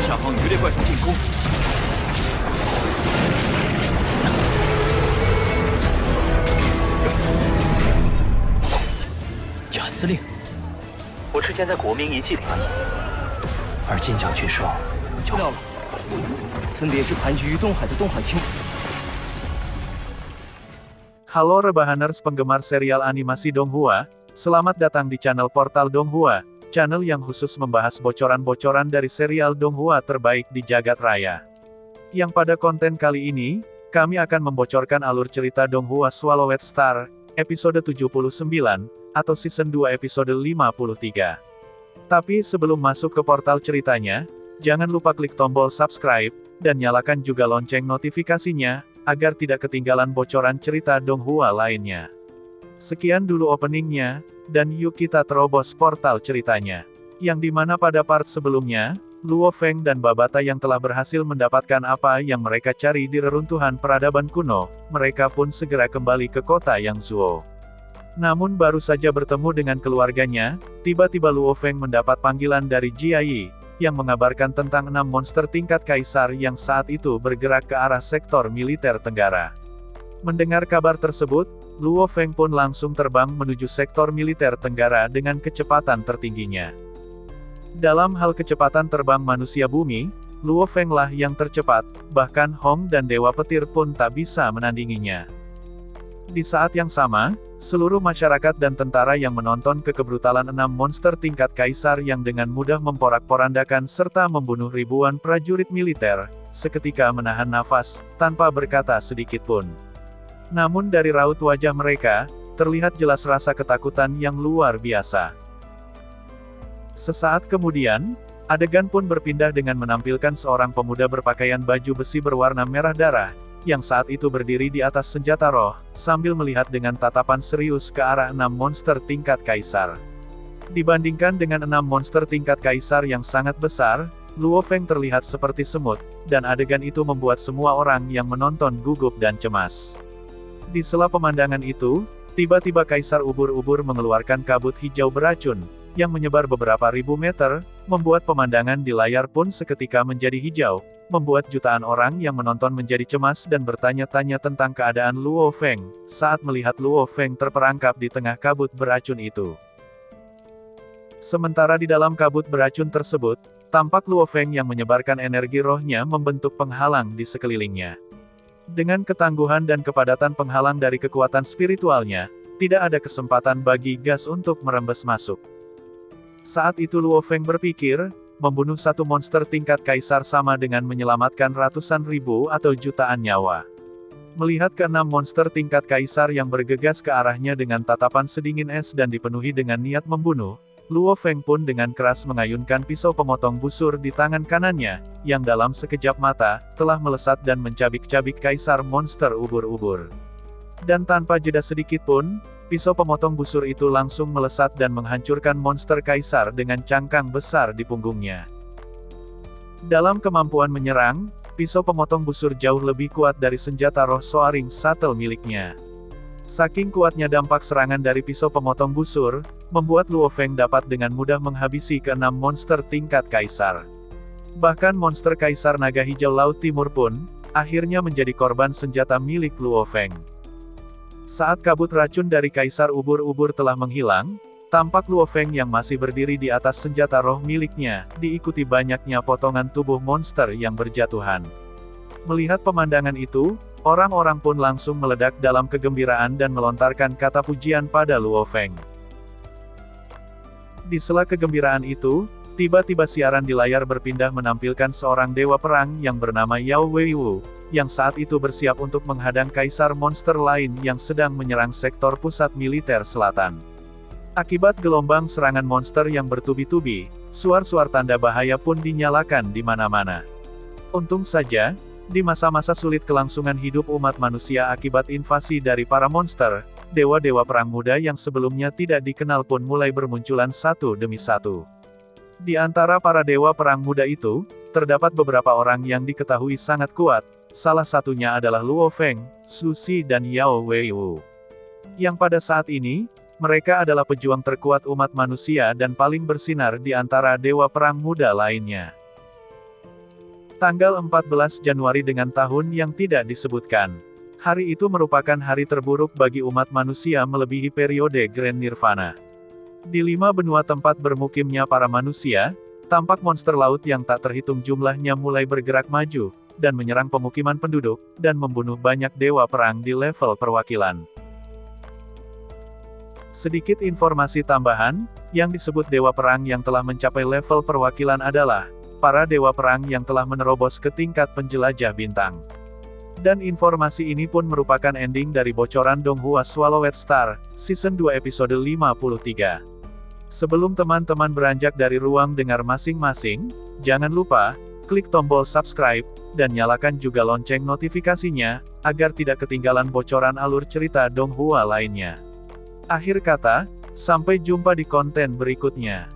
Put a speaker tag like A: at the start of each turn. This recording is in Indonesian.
A: 下方鱼类怪兽进攻。
B: 贾司令，我之前在国民遗迹里发现，而金角巨兽就
C: 料了，分别是盘踞于东海的东海青。
D: Halo Rebahaners penggemar serial animasi Donghua, selamat datang di channel Portal Donghua, channel yang khusus membahas bocoran-bocoran dari serial Donghua terbaik di jagat raya. Yang pada konten kali ini, kami akan membocorkan alur cerita Donghua Swallowed Star, episode 79, atau season 2 episode 53. Tapi sebelum masuk ke portal ceritanya, jangan lupa klik tombol subscribe, dan nyalakan juga lonceng notifikasinya, agar tidak ketinggalan bocoran cerita Donghua lainnya. Sekian dulu openingnya, dan yuk kita terobos portal ceritanya. Yang dimana pada part sebelumnya, Luo Feng dan Babata yang telah berhasil mendapatkan apa yang mereka cari di reruntuhan peradaban kuno, mereka pun segera kembali ke kota Yangzhou. Namun baru saja bertemu dengan keluarganya, tiba-tiba Luo Feng mendapat panggilan dari Jia Yi, yang mengabarkan tentang 6 monster tingkat kaisar yang saat itu bergerak ke arah sektor militer Tenggara. Mendengar kabar tersebut, Luo Feng pun langsung terbang menuju sektor militer Tenggara dengan kecepatan tertingginya. Dalam hal kecepatan terbang manusia bumi, Luo Feng lah yang tercepat, bahkan Hong dan Dewa Petir pun tak bisa menandinginya. Di saat yang sama, seluruh masyarakat dan tentara yang menonton kekebrutalan 6 monster tingkat kaisar yang dengan mudah memporak-porandakan serta membunuh ribuan prajurit militer, seketika menahan nafas, tanpa berkata sedikit pun. Namun dari raut wajah mereka, terlihat jelas rasa ketakutan yang luar biasa. Sesaat kemudian, adegan pun berpindah dengan menampilkan seorang pemuda berpakaian baju besi berwarna merah darah, yang saat itu berdiri di atas senjata roh, sambil melihat dengan tatapan serius ke arah 6 monster tingkat kaisar. Dibandingkan dengan 6 monster tingkat kaisar yang sangat besar, Luo Feng terlihat seperti semut, dan adegan itu membuat semua orang yang menonton gugup dan cemas. Di sela pemandangan itu, tiba-tiba Kaisar Ubur-ubur mengeluarkan kabut hijau beracun, yang menyebar beberapa ribu meter, membuat pemandangan di layar pun seketika menjadi hijau, membuat jutaan orang yang menonton menjadi cemas dan bertanya-tanya tentang keadaan Luo Feng, saat melihat Luo Feng terperangkap di tengah kabut beracun itu. Sementara di dalam kabut beracun tersebut, tampak Luo Feng yang menyebarkan energi rohnya membentuk penghalang di sekelilingnya. Dengan ketangguhan dan kepadatan penghalang dari kekuatan spiritualnya, tidak ada kesempatan bagi gas untuk merembes masuk. Saat itu Luo Feng berpikir, membunuh satu monster tingkat kaisar sama dengan menyelamatkan ratusan ribu atau jutaan nyawa. Melihat ke-6 monster tingkat kaisar yang bergegas ke arahnya dengan tatapan sedingin es dan dipenuhi dengan niat membunuh, Luo Feng pun dengan keras mengayunkan pisau pemotong busur di tangan kanannya, yang dalam sekejap mata, telah melesat dan mencabik-cabik kaisar monster ubur-ubur. Dan tanpa jeda sedikit pun, pisau pemotong busur itu langsung melesat dan menghancurkan monster kaisar dengan cangkang besar di punggungnya. Dalam kemampuan menyerang, pisau pemotong busur jauh lebih kuat dari senjata roh Soaring Shuttle miliknya. Saking kuatnya dampak serangan dari pisau pemotong busur, membuat Luo Feng dapat dengan mudah menghabisi ke-6 monster tingkat kaisar. Bahkan monster kaisar naga hijau Laut Timur pun, akhirnya menjadi korban senjata milik Luo Feng. Saat kabut racun dari Kaisar Ubur-ubur telah menghilang, tampak Luo Feng yang masih berdiri di atas senjata roh miliknya, diikuti banyaknya potongan tubuh monster yang berjatuhan. Melihat pemandangan itu, orang-orang pun langsung meledak dalam kegembiraan dan melontarkan kata pujian pada Luo Feng. Di sela kegembiraan itu, tiba-tiba siaran di layar berpindah menampilkan seorang dewa perang yang bernama Yao Weiwu, yang saat itu bersiap untuk menghadang kaisar monster lain yang sedang menyerang sektor pusat militer selatan. Akibat gelombang serangan monster yang bertubi-tubi, suar-suar tanda bahaya pun dinyalakan di mana-mana. Untung saja, di masa-masa sulit kelangsungan hidup umat manusia akibat invasi dari para monster, dewa-dewa perang muda yang sebelumnya tidak dikenal pun mulai bermunculan satu demi satu. Di antara para dewa perang muda itu, terdapat beberapa orang yang diketahui sangat kuat, salah satunya adalah Luo Feng, Su Si dan Yao Weiwu. Yang pada saat ini, mereka adalah pejuang terkuat umat manusia dan paling bersinar di antara dewa perang muda lainnya. Tanggal 14 Januari dengan tahun yang tidak disebutkan. Hari itu merupakan hari terburuk bagi umat manusia melebihi periode Grand Nirvana. Di 5 benua tempat bermukimnya para manusia, tampak monster laut yang tak terhitung jumlahnya mulai bergerak maju, dan menyerang pemukiman penduduk, dan membunuh banyak dewa perang di level perwakilan. Sedikit informasi tambahan, yang disebut dewa perang yang telah mencapai level perwakilan adalah para dewa perang yang telah menerobos ke tingkat penjelajah bintang. Dan informasi ini pun merupakan ending dari bocoran Donghua Swallowed Star, Season 2 Episode 53. Sebelum teman-teman beranjak dari ruang dengar masing-masing, jangan lupa, klik tombol subscribe, dan nyalakan juga lonceng notifikasinya, agar tidak ketinggalan bocoran alur cerita Donghua lainnya. Akhir kata, sampai jumpa di konten berikutnya.